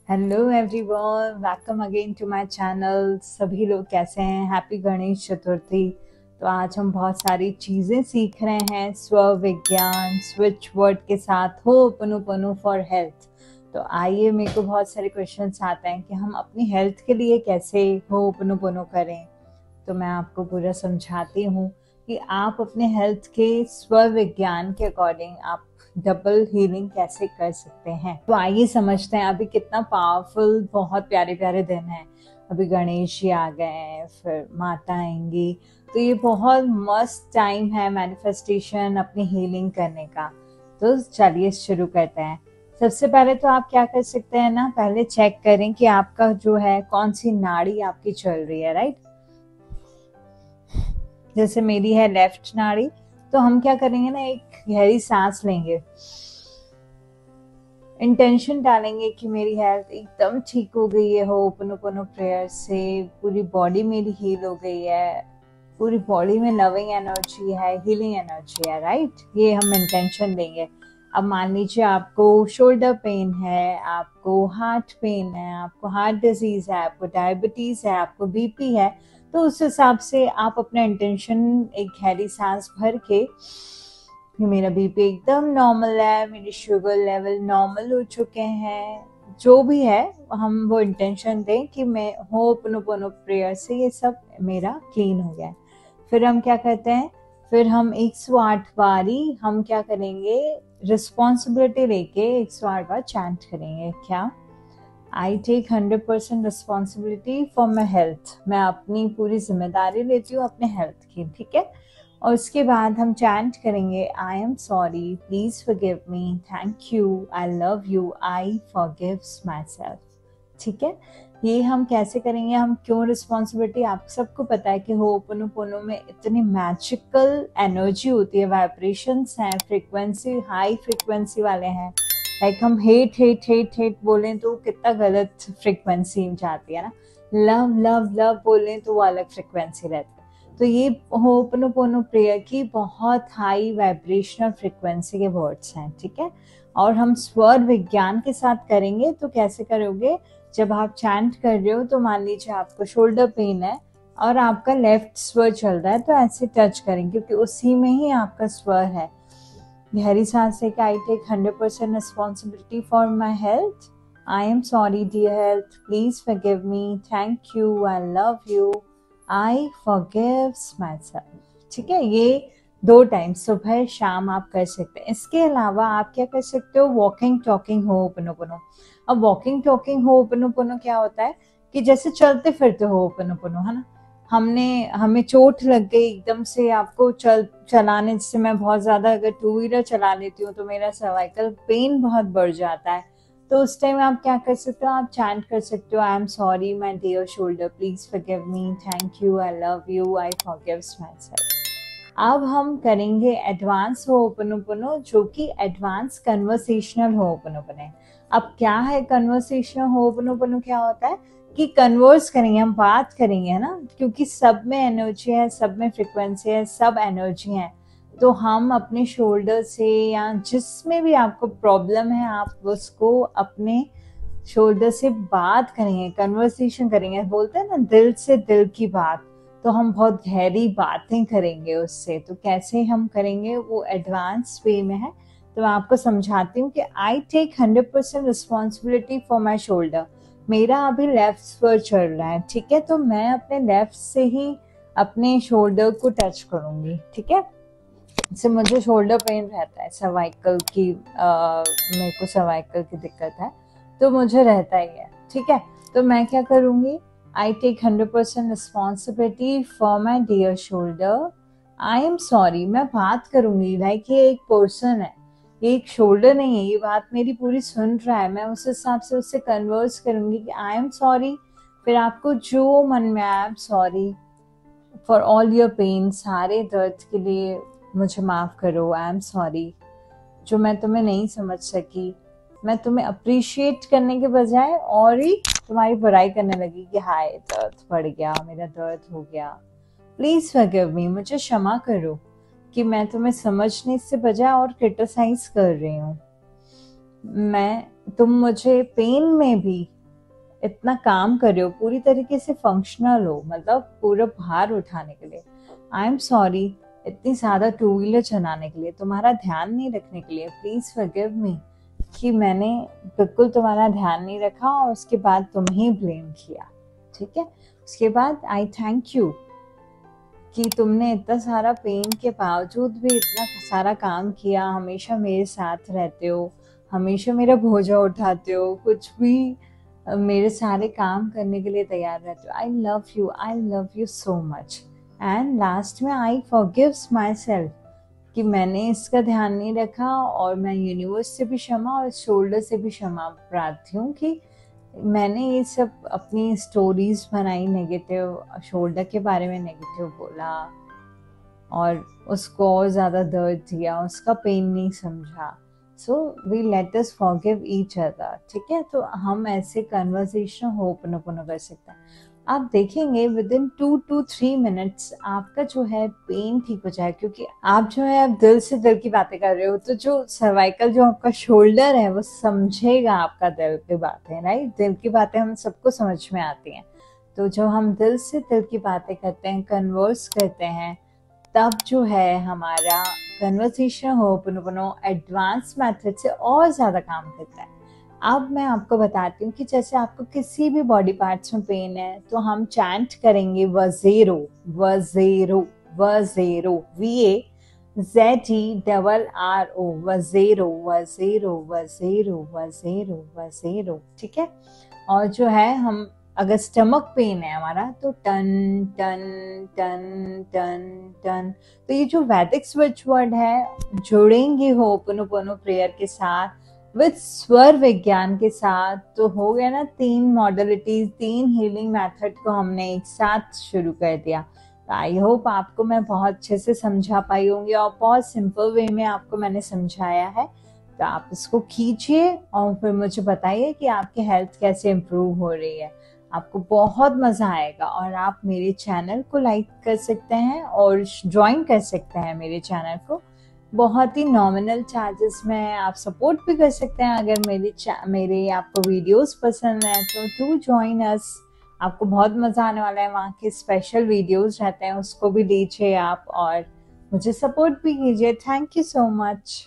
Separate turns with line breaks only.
Hello everyone, welcome again to my channel. सभी लोग कैसे हैं? हैप्पी गणेश चतुर्थी। तो आज हम बहुत सारी चीज़ें सीख रहे हैं स्व विज्ञान स्विच वर्ड के साथ होपनोपोनो फॉर हेल्थ। तो आइए, मेरे को बहुत सारे क्वेश्चंस आते हैं कि हम अपनी हेल्थ के लिए कैसे होपनोपोनो करें। तो मैं आपको पूरा समझाती हूँ कि आप अपने हेल्थ के स्व विज्ञान के अकॉर्डिंग आप डबल हीलिंग कैसे कर सकते हैं। तो आइए समझते हैं। अभी कितना पावरफुल, बहुत प्यारे प्यारे दिन हैं। अभी गणेश जी आ गए हैं, फिर माता आएंगी, तो ये बहुत मस्त टाइम है मैनिफेस्टेशन अपनी हीलिंग करने का। तो चलिए शुरू करते हैं। सबसे पहले तो आप क्या कर सकते हैं ना, पहले चेक करें कि आपका जो है कौन सी नाड़ी आपकी चल रही है, राइट। जैसे मेरी है लेफ्ट नाड़ी, तो हम क्या करेंगे ना, एक गहरी सांस लेंगे, इंटेंशन डालेंगे कि मेरी हेल्थ एकदम ठीक हो गई है होपनोपोनो प्रेयर से, पूरी बॉडी मेरी हील हो गई है, पूरी बॉडी में लविंग एनर्जी है, हीलिंग एनर्जी है, राइट। ये हम इंटेंशन देंगे। अब मान लीजिए आपको शोल्डर पेन है, आपको हार्ट पेन है, आपको हार्ट डिजीज है, आपको डायबिटीज है, आपको बीपी है, तो उस हिसाब से आप अपना इंटेंशन एक गहरी सांस भर के, मेरा बीपी एकदम नॉर्मल है, मेरी शुगर लेवल नॉर्मल हो चुके हैं, जो भी है हम वो इंटेंशन दें कि मैं होपनोपोनो प्रेयर से ये सब मेरा क्लीन हो गया है। फिर हम क्या करते हैं, फिर हम 108 बारी हम क्या करेंगे, रिस्पॉन्सिबिलिटी लेके 108 बार चैंट करेंगे। क्या? I take 100% responsibility for my health. मैं अपनी पूरी जिम्मेदारी लेती हूँ अपने हेल्थ की, ठीक है। और उसके बाद हम चैंट करेंगे, आई am sorry, please forgive me, thank you, I love you, I forgives my self. ठीक है। ये हम कैसे करेंगे, हम क्यों रिस्पॉन्सिबिलिटी, आप सबको पता है कि होपनोपोनो में इतनी मैजिकल एनर्जी होती है, वाइब्रेशंस हैं, फ्रीक्वेंसी हाई फ्रीक्वेंसी वाले हैं। लाइक हम हेट हेट हेट हेट बोलें तो कितना गलत फ्रीक्वेंसी जाती है ना, लव लव लव बोलें तो वो अलग फ्रीक्वेंसी रहती है। तो ये होपनोपोनो प्रेयर की बहुत हाई वाइब्रेशनल फ्रीक्वेंसी के वर्ड्स हैं, ठीक है। और हम स्वर विज्ञान के साथ करेंगे। तो कैसे करोगे, जब आप चैंट कर रहे हो तो मान लीजिए आपको शोल्डर पेन है और आपका लेफ्ट स्वर चल रहा है, तो ऐसे टच करेंगे क्योंकि उसी में ही आपका स्वर है। गहरी सांस लेके, I take 100% responsibility for my health, I am sorry dear health, please forgive me, thank you, I love you, I forgives my self. ठीक है। ये 2 टाइम सुबह शाम आप कर सकते हैं। इसके अलावा आप क्या कर सकते हो, वॉकिंग टॉकिंग होपनोपोनो। अब वॉकिंग टॉकिंग होपनोपोनो क्या होता है कि जैसे चलते फिरते होपनोपोनो, है ना। हमें चोट लग गई एकदम से, आपको चलाने से, मैं बहुत ज्यादा अगर 2 व्हीलर चला लेती हूँ तो मेरा सर्वाइकल पेन बहुत बढ़ जाता है। तो उस टाइम आप क्या कर सकते हो, आप चैंट कर सकते हो, I am sorry my dear shoulder, please forgive me, thank you, I love you, I forgives my self. अब हम करेंगे एडवांस होपनोपोनो, जो कि एडवांस कन्वर्सेशनल होपनोपोनो है। अब क्या है कन्वर्सेशनल होपनोपोनो, क्या होता है कि कन्वर्स करेंगे, हम बात करेंगे, है ना, क्योंकि सब में एनर्जी है, सब में फ्रिक्वेंसी है, सब एनर्जी है। तो हम अपने शोल्डर से या जिसमें भी आपको प्रॉब्लम है, आप उसको अपने शोल्डर से बात करेंगे, कन्वर्सेशन करेंगे, बोलते हैं ना दिल से दिल की बात। तो हम बहुत गहरी बातें करेंगे उससे। तो कैसे हम करेंगे, वो एडवांस वे में है। तो मैं आपको समझाती हूँ कि I take 100% responsibility for my shoulder. मेरा अभी लेफ्ट स्वर चल रहा है, ठीक है, तो मैं अपने लेफ्ट से ही अपने शोल्डर को टच करूंगी, ठीक है। इससे मुझे शोल्डर पेन रहता है, सर्वाइकल की मेरे को सर्वाइकल की दिक्कत है, तो मुझे रहता ही है, ठीक है। तो मैं क्या करूंगी, I take 100% responsibility for my dear shoulder, I am sorry. मैं बात करूंगी, लाइक ये एक पर्सन है, ये एक शोल्डर नहीं है, ये बात मेरी पूरी सुन रहा है, मैं उस हिसाब से उससे कन्वर्स करूंगी कि आई एम सॉरी। फिर आपको जो मन में आए, I am sorry for all your pain, सारे दर्द के लिए मुझे माफ करो, आई एम सॉरी जो मैं तुम्हें नहीं समझ सकी। मैं तुम्हें अप्रिशिएट करने के बजाय और ही तुम्हारी बुराई करने लगी कि हाय दर्द बढ़ गया, मेरा दर्द हो गया, प्लीज फॉरगिव मी, मुझे क्षमा करो कि मैं तुम्हें समझने से बजाय और क्रिटिसाइज कर रही हूँ। तुम मुझे पेन में भी इतना काम कर रहे हो, पूरी तरीके से फंक्शनल हो, मतलब पूरा भार उठाने के लिए। आई एम सॉरी, इतनी ज्यादा टू व्हीलर चलाने के लिए, तुम्हारा ध्यान नहीं रखने के लिए। प्लीज फॉरगिव मी कि मैंने बिल्कुल तुम्हारा ध्यान नहीं रखा और उसके बाद तुम ही ब्लेम किया, ठीक है। उसके बाद आई थैंक यू कि तुमने इतना सारा पेन के बावजूद भी इतना सारा काम किया, हमेशा मेरे साथ रहते हो, हमेशा मेरा बोझा उठाते हो, कुछ भी मेरे सारे काम करने के लिए तैयार रहते हो। आई love you so much. And last में आई फॉरगिव्स माई सेल्फ कि मैंने इसका ध्यान नहीं रखा, और मैं यूनिवर्स से भी क्षमा और शोल्डर से भी क्षमा प्रार्थी हूँ कि मैंने ये सब अपनी स्टोरीज बनाई, नेगेटिव, शोल्डर के बारे में नेगेटिव बोला और उसको और ज्यादा दर्द दिया, उसका पेन नहीं समझा। So we let us forgive each other, ठीक है। तो हम ऐसे कन्वर्सेशन होपनोपनो कर सकते हैं। आप देखेंगे विद इन 2 to 3 मिनट्स आपका जो है पेन ठीक हो जाए, क्योंकि आप जो है आप दिल से दिल की बातें कर रहे हो, तो जो सर्वाइकल, जो आपका शोल्डर है, वो समझेगा आपका दिल की बातें, राइट। दिल की बातें हम सबको समझ में आती हैं। तो जो हम दिल से दिल की बातें करते हैं, कन्वर्स करते हैं, तब जो है हमारा कन्वर्सेशन होपनोपनो एडवांस मेथड से और ज्यादा काम करता है। अब मैं आपको बताती हूँ कि जैसे आपको किसी भी बॉडी पार्ट्स में पेन है, तो हम चैंट करेंगे वज़ेरो वज़ेरो वज़ेरो, VAZERRO, वज़ेरो वज़ेरो वज़ेरो वज़ेरो वज़ेरो, ठीक है। और जो है हम अगर स्टमक पेन है हमारा, तो टन टन टन टन टन। तो ये जो वैदिक स्विच वर्ड है, जुड़ेंगे होपनोपनो प्रेयर के साथ, विद स्वर विज्ञान के साथ, तो हो गया ना 3 मॉडलिटीज, 3 हीलिंग मेथड को हमने एक साथ शुरू कर दिया। तो आई होप आपको मैं बहुत अच्छे से समझा पाई होंगी और बहुत सिंपल वे में आपको मैंने समझाया है। तो आप इसको खींचिए और फिर मुझे बताइए कि आपकी हेल्थ कैसे इम्प्रूव हो रही है। आपको बहुत मजा आएगा और आप मेरे चैनल को लाइक कर सकते हैं और ज्वाइन कर सकते हैं मेरे चैनल को। बहुत ही नॉमिनल चार्जेस में आप सपोर्ट भी कर सकते हैं। अगर मेरे आपको वीडियोस पसंद है तो डू जॉइन अस। आपको बहुत मजा आने वाला है, वहाँ के स्पेशल वीडियोस रहते हैं, उसको भी लीजिए आप और मुझे सपोर्ट भी कीजिए। Thank you so much.